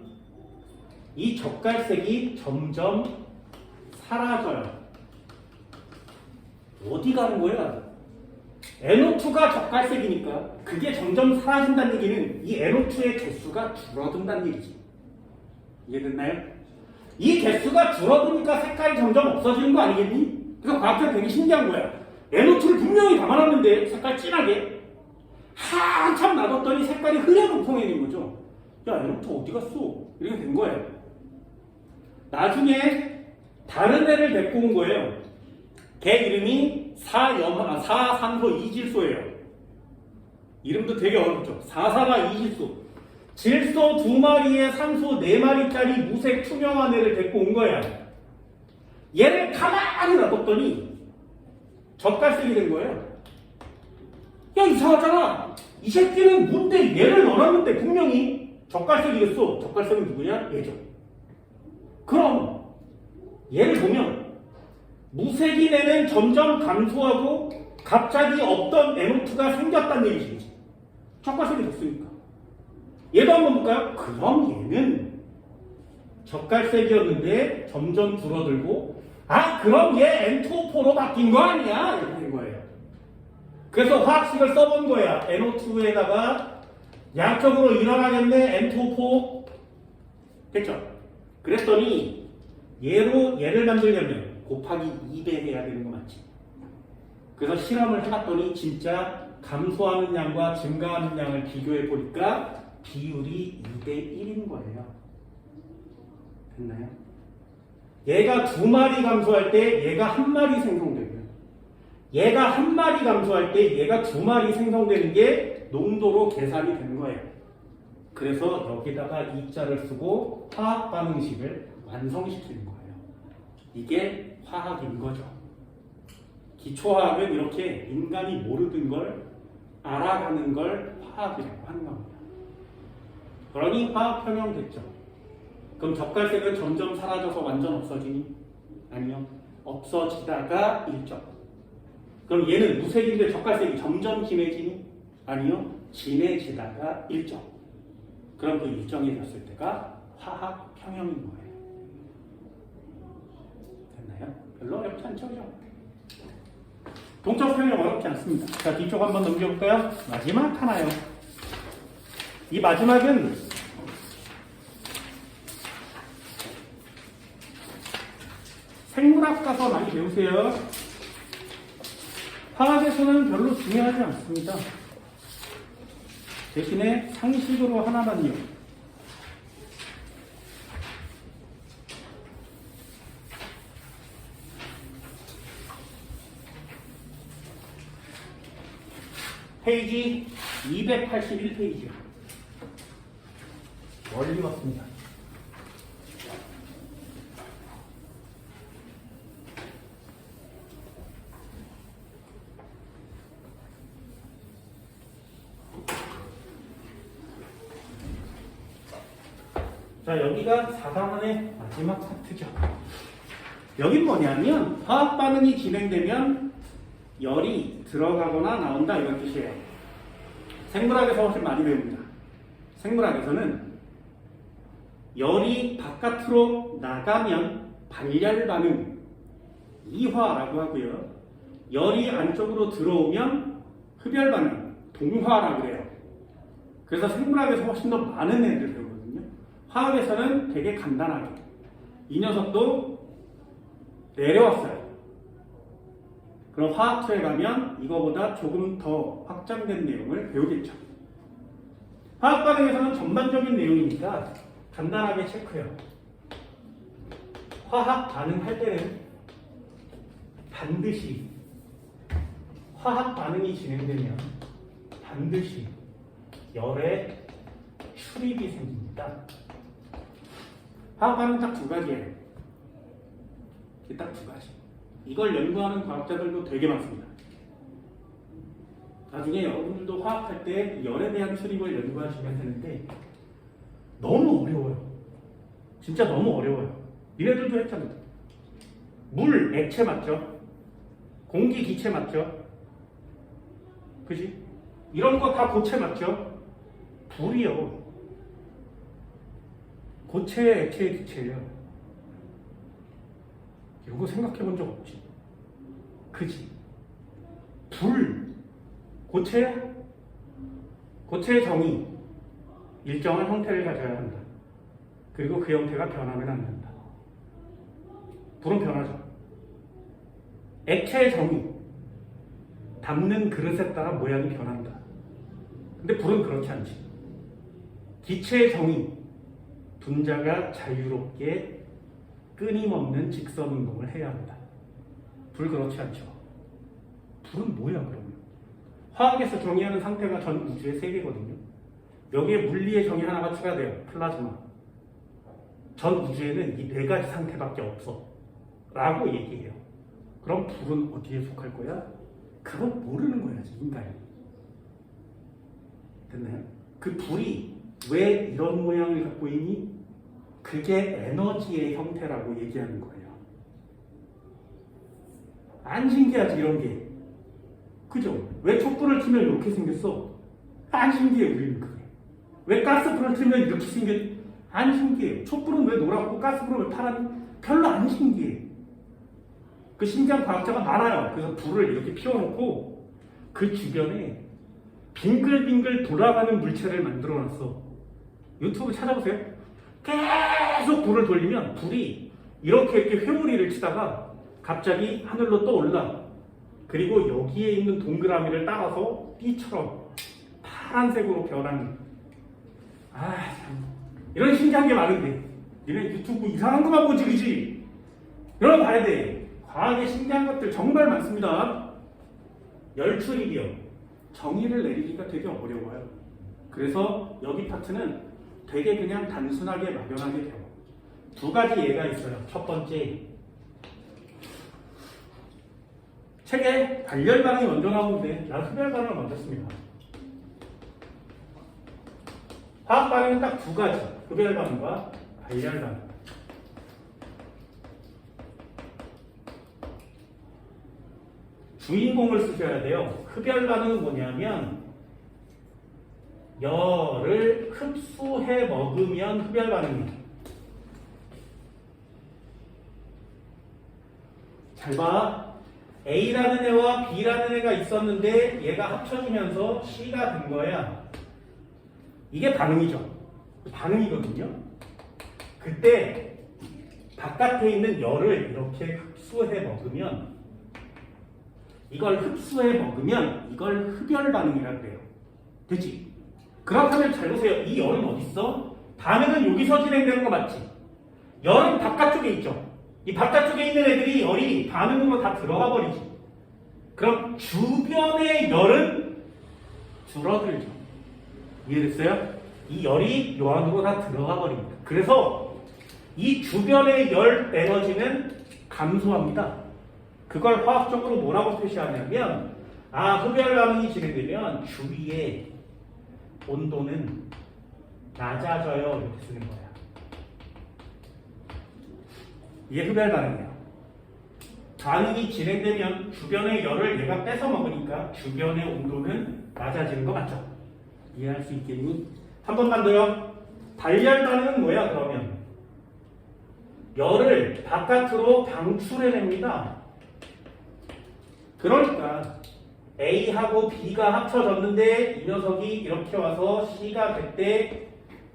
이 젓갈색이 점점 사라져요. 어디 가는 거야? NO2가 적갈색이니까 그게 점점 사라진다는 얘기는 이 NO2의 개수가 줄어든다는 얘기지. 이해됐나요? 이 개수가 줄어드니까 색깔이 점점 없어지는 거 아니겠니? 그래서 과학자는 되게 신기한 거야. NO2를 분명히 담아놨는데 색깔 진하게 한참 놔뒀더니 색깔이 흐려서 통해낸 거죠. 야, NO2 어디 갔어? 이렇게 된 거예요. 나중에 다른 애를 데리고 온 거예요. 걔 이름이 4산소 이질소예요. 이름도 되게 어렵죠. 4사가 이질소. 질소 2마리에 산소 4마리짜리 무색 투명한 애를 데리고 온 거야. 얘를 가만히 놔뒀더니 젓갈색이 된 거예요. 야, 이상하잖아. 이 새끼는 뭔데 얘를 넣어놨는데 분명히 젓갈색이겠어. 젓갈색은 누구냐? 얘죠. 그럼 얘를 보면 무색인 애는 점점 감소하고 갑자기 없던 NO2가 생겼다는 얘기지. 젓갈색이 됐으니까. 얘도 한번 볼까요? 그럼 얘는 젓갈색이었는데 점점 줄어들고 그럼 얘 N2O4로 바뀐 거 아니야? 이렇게 된 거예요. 그래서 화학식을 써본 거야. NO2에다가 양적으로 일어나겠네 N2O4 됐죠? 그랬더니 얘를 만들려면 곱하기 2배 해야 되는 거 맞지? 그래서 실험을 해봤더니 진짜 감소하는 양과 증가하는 양을 비교해 보니까 비율이 2대 1인 거예요. 됐나요? 얘가 2마리 감소할 때 얘가 1마리 생성되고요. 얘가 1마리 감소할 때 얘가 2마리 생성되는 게 농도로 계산이 된 거예요. 그래서 여기다가 이자를 쓰고 화학 반응식을 완성시키는 거예요. 이게 화학인 거죠. 기초화학은 이렇게 인간이 모르던 걸 알아가는 걸 화학이라고 하는 겁니다. 그러니 화학혁명 됐죠. 그럼 젓갈색은 점점 사라져서 완전 없어지니? 아니요. 없어지다가 일정. 그럼 얘는 무색인데 젓갈색이 점점 진해지니? 아니요. 진해지다가 일정. 그럼 그 일정이 됐을 때가 화학혁명인 거예요. 됐나요? 별로 어렵지 않죠? 동적혁명 어렵지 않습니다. 자, 뒤쪽 한번 넘겨볼까요? 마지막 하나요. 이 마지막은 생물학 가서 많이 배우세요. 화학에서는 별로 중요하지 않습니다. 대신에 상식으로 하나만요. 페이지 281페이지요. 멀리 왔습니다. 자, 여기가 4단원의 마지막 파트죠. 여긴 뭐냐면 화학 반응이 진행되면 열이 들어가거나 나온다 이런 뜻이에요. 생물학에서 훨씬 많이 배웁니다. 생물학에서는 열이 바깥으로 나가면 발열 반응, 이화라고 하고요. 열이 안쪽으로 들어오면 흡열 반응, 동화라고 해요. 그래서 생물학에서 훨씬 더 많은 애들 배우거든요. 화학에서는 되게 간단하게. 이 녀석도 내려왔어요. 그럼 화학투에 가면 이거보다 조금 더 확장된 내용을 배우겠죠. 화학 반응에서는 전반적인 내용이니까 간단하게 체크해요. 화학 반응할 때는 반드시 화학 반응이 진행되면 반드시 열의 출입이 생깁니다. 화학 반응 딱 두 가지예요. 딱 두 가지. 이걸 연구하는 과학자들도 되게 많습니다. 나중에 여러분들도 화학할 때 열에 대한 출입을 연구하시면 되는데 너무 어려워요. 진짜 너무 어려워요. 니네들도 했잖아요. 물, 액체 맞죠? 공기, 기체 맞죠? 그지? 이런 거 다 고체 맞죠? 불이요. 고체의 액체의 기체예요. 이거 생각해 본 적 없지? 그지? 불, 고체야? 고체의 정의 일정한 형태를 가져야 한다. 그리고 그 형태가 변하면 안 된다. 불은 변하죠. 액체의 정의 담는 그릇에 따라 모양이 변한다. 근데 불은 그렇지 않지. 기체의 정의 분자가 자유롭게 끊임없는 직선 운동을 해야 한다. 불 그렇지 않죠. 불은 뭐야 그러면? 화학에서 정의하는 상태가 전 우주의 세계거든요. 여기에 물리의 정의 하나가 추가돼요. 플라즈마. 전 우주에는 이 네 가지 상태밖에 없어 라고 얘기해요. 그럼 불은 어디에 속할 거야? 그건 모르는 거야 인간이. 됐나요? 그 불이 왜 이런 모양을 갖고 있니? 그게 에너지의 형태라고 얘기하는 거예요. 안 신기하지 이런 게. 그죠? 왜 촛불을 틀면 이렇게 생겼어? 안 신기해 우리는 그게. 왜 가스불을 틀면 이렇게 생겼? 안 신기해. 촛불은 왜 노랗고 가스불은 왜 파란? 별로 안 신기해. 그 신기한 과학자가 많아요. 그래서 불을 이렇게 피워놓고 그 주변에 빙글빙글 돌아가는 물체를 만들어놨어. 유튜브 찾아보세요. 계속 불을 돌리면 불이 이렇게 회오리를 치다가 갑자기 하늘로 떠올라. 그리고 여기에 있는 동그라미를 따라서 띠처럼 파란색으로 변하는. 이런 신기한 게 많은데 니네 유튜브 이상한 것만 보지 그지? 여러분 봐야 돼. 과학의 신기한 것들 정말 많습니다. 열출이요. 정의를 내리기가 되게 어려워요. 그래서 여기 파트는 되게 그냥 단순하게 막연하게 돼요. 두 가지 예가 있어요. 첫 번째, 책에 발열 반응이 먼저 나오는데 난 흡열 반응을 먼저 씁니다. 화학 반응은 딱 두 가지. 흡열 반응과 발열 반응. 주인공을 쓰셔야 돼요. 흡열 반응은 뭐냐면 열을 흡수해 먹으면 흡열 반응이에요. 잘 봐. A라는 애와 B라는 애가 있었는데 얘가 합쳐지면서 C가 된 거야. 이게 반응이죠. 반응이거든요. 그때 바깥에 있는 열을 이렇게 흡수해 먹으면 이걸 흡열 반응이라고 해요. 되지? 그렇다면 잘 보세요. 이 열은 어디 있어? 반응은 여기서 진행되는 거 맞지? 열은 바깥쪽에 있죠. 이 바깥쪽에 있는 애들이 열이 반응으로 다 들어가 버리지. 그럼 주변의 열은 줄어들죠. 이해됐어요? 이 열이 요 안으로 다 들어가 버립니다. 그래서 이 주변의 열 에너지는 감소합니다. 그걸 화학적으로 뭐라고 표시하냐면 흡열 반응이 진행되면 주위의 온도는 낮아져요. 이렇게 쓰는 거야. 이게 흡열 반응이에요. 반응이 진행되면 주변의 열을 얘가 뺏어 먹으니까 주변의 온도는 낮아지는 거 맞죠? 이해할 수 있겠니? 한 번만 더요. 발열 반응은 뭐야 그러면? 열을 바깥으로 방출해냅니다. 그러니까 A하고 B가 합쳐졌는데 이 녀석이 이렇게 와서 C가 됐대.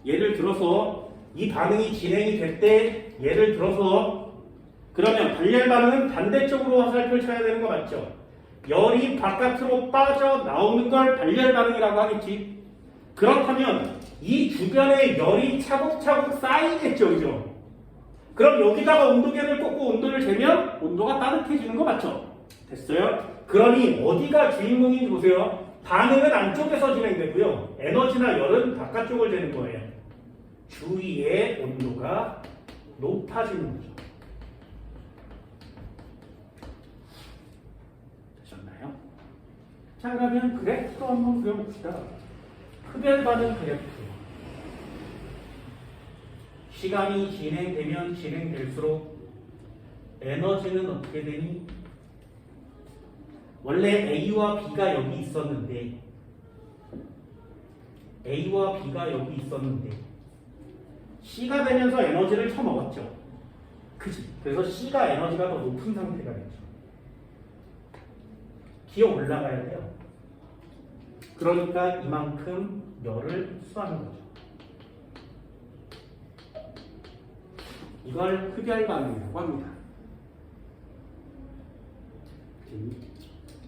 예를 들어서 이 반응이 진행이 됐대. 예를 들어서 그러면 발열 반응은 반대쪽으로 화살표를 쳐야 되는 거 맞죠? 열이 바깥으로 빠져나오는 걸 발열 반응이라고 하겠지. 그렇다면 이 주변에 열이 차곡차곡 쌓이겠죠. 그죠? 그럼 여기다가 온도계를 꽂고 온도를 재면 온도가 따뜻해지는 거 맞죠? 됐어요? 그러니 어디가 주인공인지 보세요. 반응은 안쪽에서 진행되고요. 에너지나 열은 바깥쪽을 재는 거예요. 주위의 온도가 높아지는 거죠. 되셨나요? 자, 그러면 그래프로 한번 그려봅시다. 흡열 반응 그래프. 시간이 진행되면 진행될수록 에너지는 어떻게 되니? 원래 A와 B가 여기 있었는데 C가 되면서 에너지를 쳐먹었죠. 그치? 그래서 C가 에너지가 더 높은 상태가 됐죠. 기어 올라가야 돼요. 그러니까 이만큼 열을 흡수하는 거죠. 이걸 흡열 반응이라고 합니다.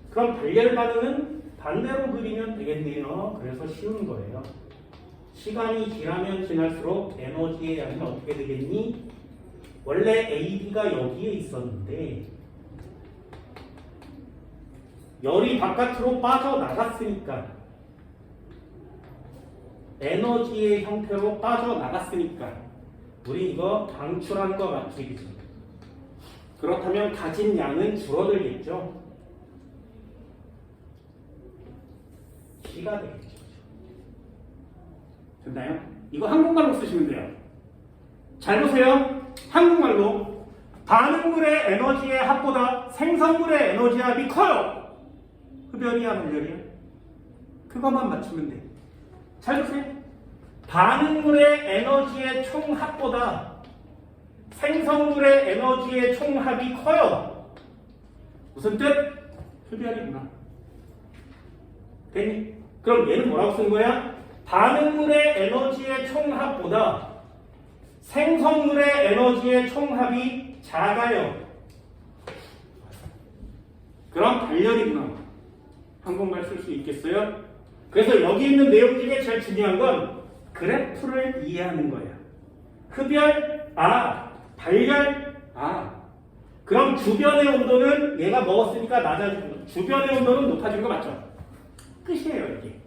그럼 발열 반응은 반대로 그리면 되겠네요. 그래서 쉬운 거예요. 시간이 지나면 지날수록 에너지의 양이 어떻게 되겠니? 원래 AB가 여기에 있었는데 열이 바깥으로 빠져나갔으니까 에너지의 형태로 빠져나갔으니까 우리 이거 방출한 거 맞추기죠. 그렇다면 가진 양은 줄어들겠죠. C가 되겠죠. 됐나요? 이거 한국말로 쓰시면 돼요. 잘 보세요. 한국말로 반응물의 에너지의 합보다 생성물의 에너지 합이 커요. 흡열이야 발열이야? 그것만 맞추면 돼. 잘 보세요. 반응물의 에너지의 총합보다 생성물의 에너지의 총합이 커요. 무슨 뜻? 흡열이구나. 됐니? 그럼 얘는 뭐라고 쓴 거야? 반응물의 에너지의 총합보다 생성물의 에너지의 총합이 작아요. 그럼 발열이구나. 한국말 쓸 수 있겠어요? 그래서 여기 있는 내용 중에 제일 중요한 건 그래프를 이해하는 거예요. 흡열, 발열, 그럼 주변의 온도는 얘가 먹었으니까 낮아지고 주변의 온도는 높아지는 거 맞죠? 끝이에요, 이게.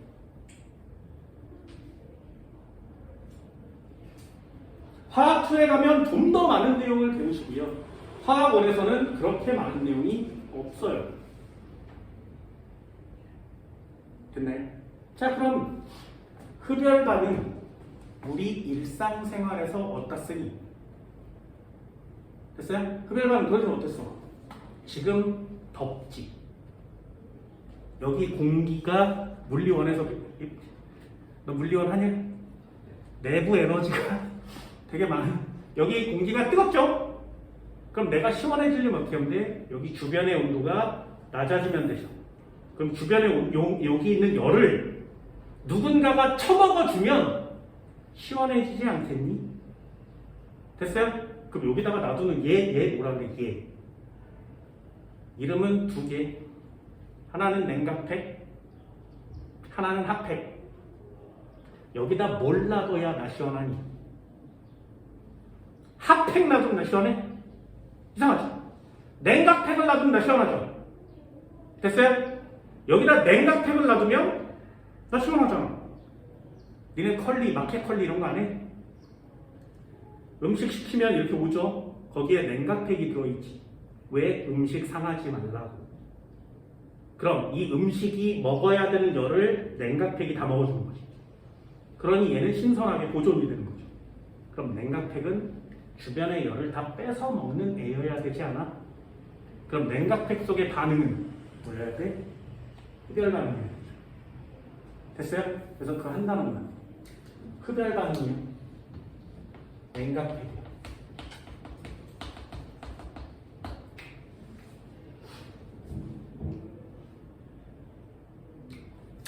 화학2에 가면 좀 더 많은 내용을 배우시고요. 화학1에서는 그렇게 많은 내용이 없어요. 됐나요? 자, 그럼 흡열 반응 우리 일상생활에서 어디다 쓰니? 됐어요? 흡열 반응 도대체 어땠어? 지금 덥지. 여기 공기가 물리원에서 너 물리원 하냐? 내부 에너지가 되게 많아. 여기 공기가 뜨겁죠? 그럼 내가 시원해지려면 어떻게 하면 돼? 여기 주변의 온도가 낮아지면 되죠. 그럼 주변에 여기 있는 열을 누군가가 처먹어주면 시원해지지 않겠니? 됐어요? 그럼 여기다가 놔두는 얘 뭐라 그래? 얘. 이름은 두 개. 하나는 냉각팩, 하나는 핫팩. 여기다 뭘 놔둬야 나 시원하니? 핫팩 놔두면 나 시원해? 이상하죠? 냉각팩을 놔두면 나 시원하죠? 됐어요? 여기다 냉각팩을 놔두면 나 시원하잖아. 니네 컬리, 마켓 컬리 이런 거 안 해? 음식 시키면 이렇게 오죠? 거기에 냉각팩이 들어있지. 왜? 음식 상하지 말라고. 그럼 이 음식이 먹어야 되는 열을 냉각팩이 다 먹어주는 거지. 그러니 얘는 신선하게 보존이 되는 거죠. 그럼 냉각팩은 주변의 열을 다 뺏어 먹는 애여야 되지 않아? 그럼 냉각팩 속의 반응은 뭐여야 돼? 흡열 반응이에요. 됐어요? 그래서 그 한 단어만. 흡열 반응이요. 냉각팩이요.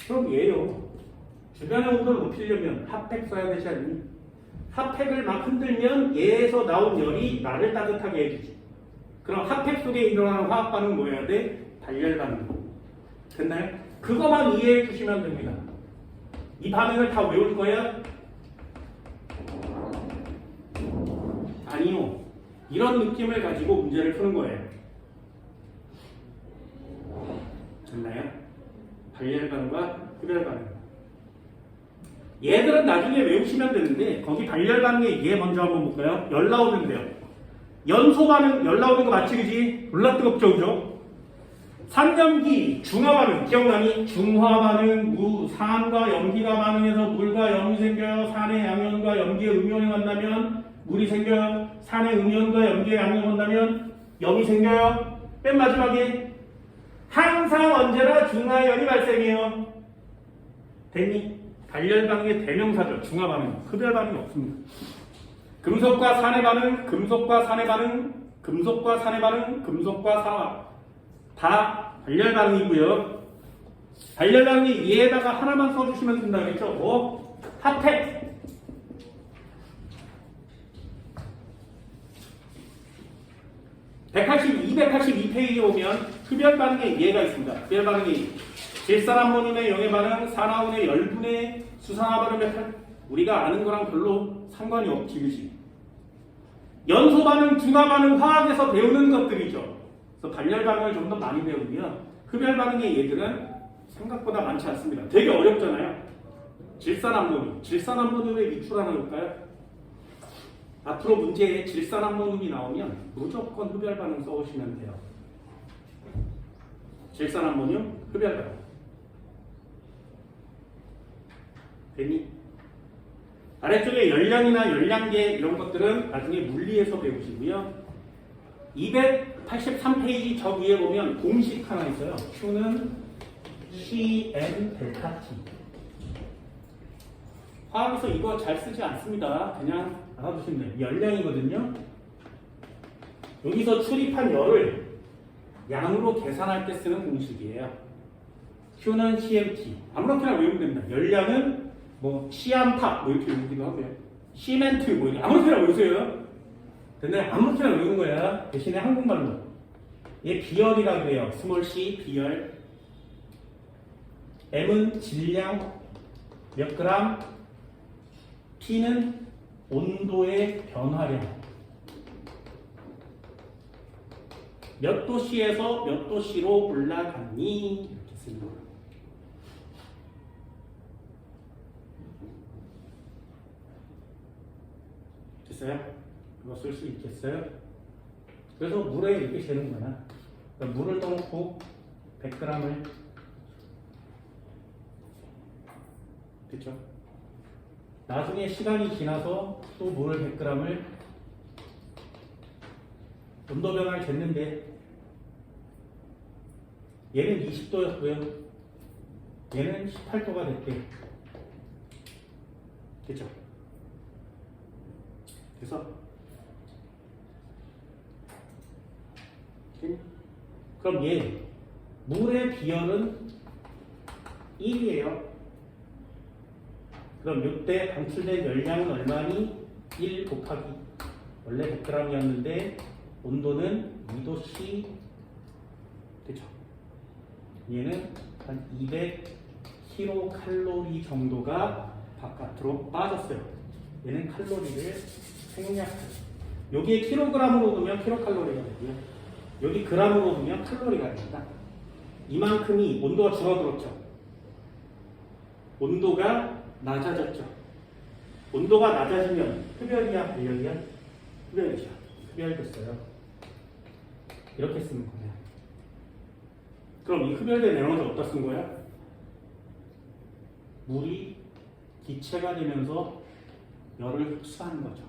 그럼 얘요. 주변의 온도를 높이려면 핫팩 써야 되지 않니? 핫팩을 막 흔들면 얘에서 나온 열이 나를 따뜻하게 해주지. 그럼 핫팩 속에 일어나는 화학 반응은 뭐 해야 돼? 발열 반응. 됐나요? 그것만 이해해 주시면 됩니다. 이 반응을 다 외울 거야? 아니요. 이런 느낌을 가지고 문제를 푸는 거예요. 됐나요? 발열 반응과 흡열 반응. 얘들은 나중에 외우시면 되는데 거기 발열 반응의 얘 먼저 한번 볼까요? 열 나오는데요. 연소 반응, 열 나오는 거 맞지, 그지? 졸라 뜨겁죠, 그죠? 산염기, 중화 반응, 기억나니? 중화 반응, 산과 염기가 반응해서 물과 염이 생겨요. 산의 양연과 염기의 음연이 만나면 물이 생겨요. 산의 음연과 염기의 양연이 만나면 염이 생겨요. 맨 마지막에 항상 언제나 중화열이 발생해요. 됐니? 발열 반응의 대명사죠. 중화 반응, 흡열 반응이 없습니다. 금속과 산의 반응, 금속과 산의 반응, 금속과 산의 반응, 금속과 산화 다 발열 반응이고요. 발열량이 얘에다가 하나만 써주시면 된다 그랬죠? 뭐? 핫팩. 282페이지에 오면 흡열 반응의 예가 있습니다. 흡열 반응의 질산암모늄의 용해 반응, 산화운의 열분의 수산화발음의 탈. 우리가 아는 거랑 별로 상관이 없지, 그지? 연소 반응, 중화 반응, 화학에서 배우는 것들이죠. 그래서 발열 반응을 좀 더 많이 배우면 흡열 반응의 예들은 생각보다 많지 않습니다. 되게 어렵잖아요. 질산암모늄 왜 미출하는 걸까요? 앞으로 문제에 질산암모늄이 나오면 무조건 흡열 반응 써오시면 돼요. 질산암모늄, 흡열 반응. 됐니? 아래쪽에 열량이나 열량계 이런 것들은 나중에 물리에서 배우시고요. 283페이지 저 위에 보면 공식 하나 있어요. Q는 CN 델타 T. 화학에서 이거 잘 쓰지 않습니다. 그냥 알아두시면 돼요. 열량이거든요. 여기서 출입한 열을 양으로 계산할 때 쓰는 공식이에요. Q는 CMT. 아무렇게나 외우면 됩니다. 열량은 뭐 시암탑 뭐 이렇게 외우기도 하고요. 시멘트 뭐 이렇게 아무렇게나 외우세요. 근데 아무렇게나 외우는 거야. 대신에 한국말로. 얘 비열이라 그래요. 스몰 c 비열. M은 질량 몇 그램, T는 온도의 변화량. 몇 도씨에서 몇 도씨로 올라갔니? 이렇게 쓰는 거예요. 됐어요? 이거 쓸 수 있겠어요? 그래서 물에 이렇게 재는 거야. 그러니까 물을 넣고 100g을 그렇죠? 나중에 시간이 지나서 또 물을 100g을 온도 변화를 쟀는데 얘는 20도였고요. 얘는 18도가 됐대. 그렇죠? 그래서 그럼 얘 물의 비열은 1이에요. 그럼 이때 방출된 열량은 얼마니? 1 곱하기 원래 100g이었는데 온도는 2도씨 되죠. 얘는 한 200kcal 정도가 바깥으로 빠졌어요. 얘는 칼로리를 생략해요. 여기에 킬로그램으로 두면 킬로칼로리가 되고요. 여기 그램으로 두면 칼로리가 됩니다. 이만큼이 온도가 줄어들었죠. 온도가 낮아졌죠. 온도가 낮아지면 흡열이야, 발열이야? 흡열이죠. 흡열됐어요. 이렇게 쓰는 거예요. 그럼 이 흡열된 에너지 어디다 쓴 거야? 물이 기체가 되면서 열을 흡수하는 거죠.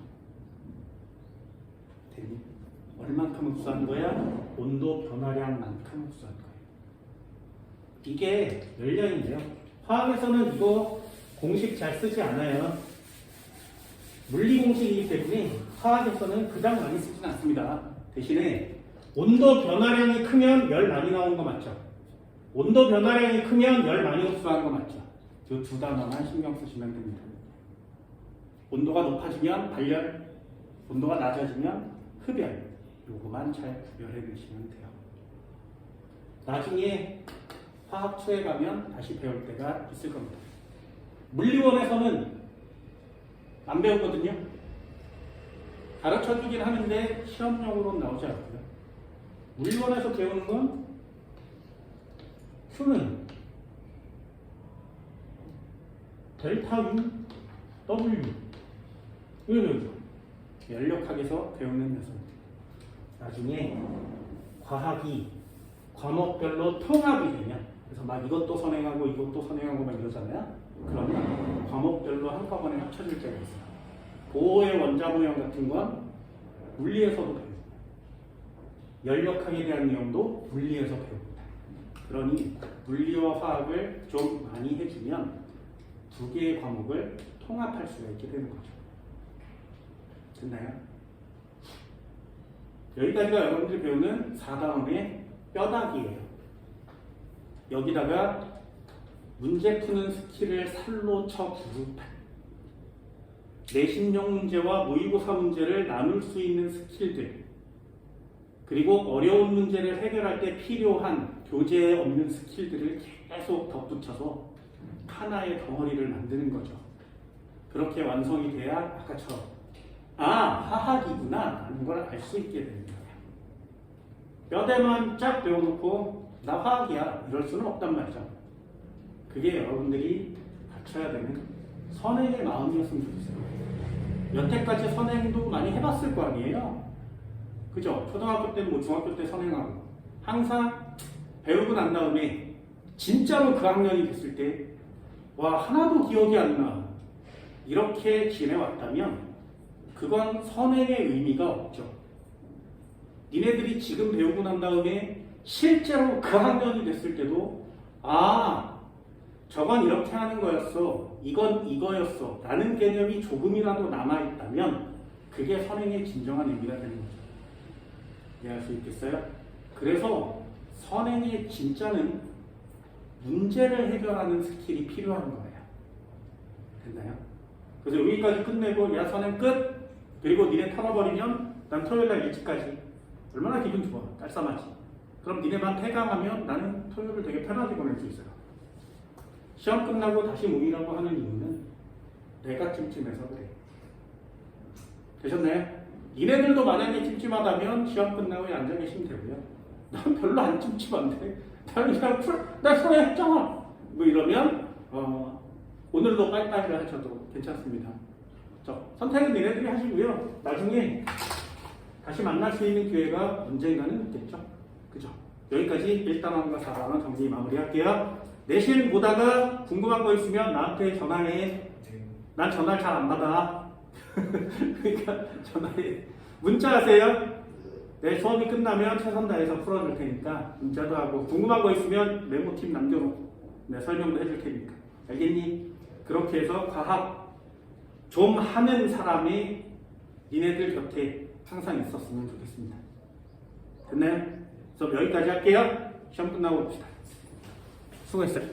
되니? 얼만큼 흡수하는 거야? 온도 변화량만큼 흡수하는 거예요. 이게 열량인데요. 화학에서는 이거 공식 잘 쓰지 않아요. 물리 공식이기 때문에 화학에서는 그닥 많이 쓰진 않습니다. 대신에 온도 변화량이 크면 열 많이 나오는 거 맞죠? 온도 변화량이 크면 열 많이 흡수하는 거 맞죠? 이 두 단어만 신경 쓰시면 됩니다. 온도가 높아지면 발열, 온도가 낮아지면 흡열. 요거만 잘 구별해 주시면 돼요. 나중에 화학초에 가면 다시 배울 때가 있을 겁니다. 물리원에서는 안 배웠거든요. 가르쳐 주긴 하는데 시험용으로는 나오지 않고요. 물리원에서 배우는 건 Q는 델타 U, W 이거죠. 연력학에서 배우는 녀석입니다. 나중에 과학이 과목별로 통합이 되면 그래서 막 이것도 선행하고 이것도 선행하고 막 이러잖아요. 그러면 과목별로 한꺼번에 합쳐질 때가 있어요. 보호의 원자모형 같은 건 물리에서도 배웁니다. 연력학에 대한 내용도 물리에서 배웁니다. 그러니 물리와 화학을 좀 많이 해주면 두 개의 과목을 통합할 수가 있게 되는 거죠. 됐나요? 여기까지가 여러분들이 배우는 4단원의 뼈다귀예요. 여기다가 문제 푸는 스킬을 살로 쳐 부르다. 내신형 문제와 모의고사 문제를 나눌 수 있는 스킬들, 그리고 어려운 문제를 해결할 때 필요한 교재에 없는 스킬들을 계속 덧붙여서 하나의 덩어리를 만드는 거죠. 그렇게 완성이 돼야 아까처럼 화학이구나 라는 걸 알 수 있게 되는 거예요. 뼈대만 쫙 배워놓고 나 화학이야 이럴 수는 없단 말이죠. 그게 여러분들이 갖춰야 되는 선행의 마음이었으면 좋겠어요. 여태까지 선행도 많이 해봤을 거 아니에요. 그죠? 초등학교 때, 중학교 때 선행하고 항상 배우고 난 다음에 진짜로 그 학년이 됐을 때 하나도 기억이 안 나. 이렇게 지내왔다면 그건 선행의 의미가 없죠. 니네들이 지금 배우고 난 다음에 실제로 그 학년이 됐을 때도 저건 이렇게 하는 거였어. 이건 이거였어. 라는 개념이 조금이라도 남아있다면 그게 선행의 진정한 의미가 되는 거죠. 이해할 수 있겠어요? 그래서 선행의 진짜는 문제를 해결하는 스킬이 필요한 거예요. 됐나요? 그래서 여기까지 끝내고 선행 끝! 그리고 니네 털어버리면 난 토요일날 일찍까지. 얼마나 기분 좋아. 깔쌈하지. 그럼 니네만 퇴강하면 나는 토요일을 되게 편하게 보낼 수 있어요. 시험 끝나고 다시 모이라고 하는 이유는 내가 찜찜해서 그래. 되셨나요? 니네들도 만약에 찜찜하다면 시험 끝나고 앉아 계시면 되고요. 난 별로 안 찜찜한데 나 선행했잖아 이러면 오늘도 빠이빠이를 하셔도 괜찮습니다. 선택은 니네들이 하시고요. 나중에 다시 만날 수 있는 기회가 언젠가는 있겠죠. 그죠? 여기까지 1단원과 4단원 정리 마무리할게요. 내신 보다가 궁금한 거 있으면 나한테 전화해. 난 전화를 잘 안 받아. 그러니까 전화해. 문자 하세요. 내 수업이 끝나면 최선 다해서 풀어줄 테니까 문자도 하고 궁금한 거 있으면 메모팀 남겨놓고 내 설명도 해줄 테니까. 알겠니? 그렇게 해서 과학 좀 하는 사람이 니네들 곁에 항상 있었으면 좋겠습니다. 됐나요? 그래서 여기까지 할게요. 시험 끝나고 봅시다. 수고했어요.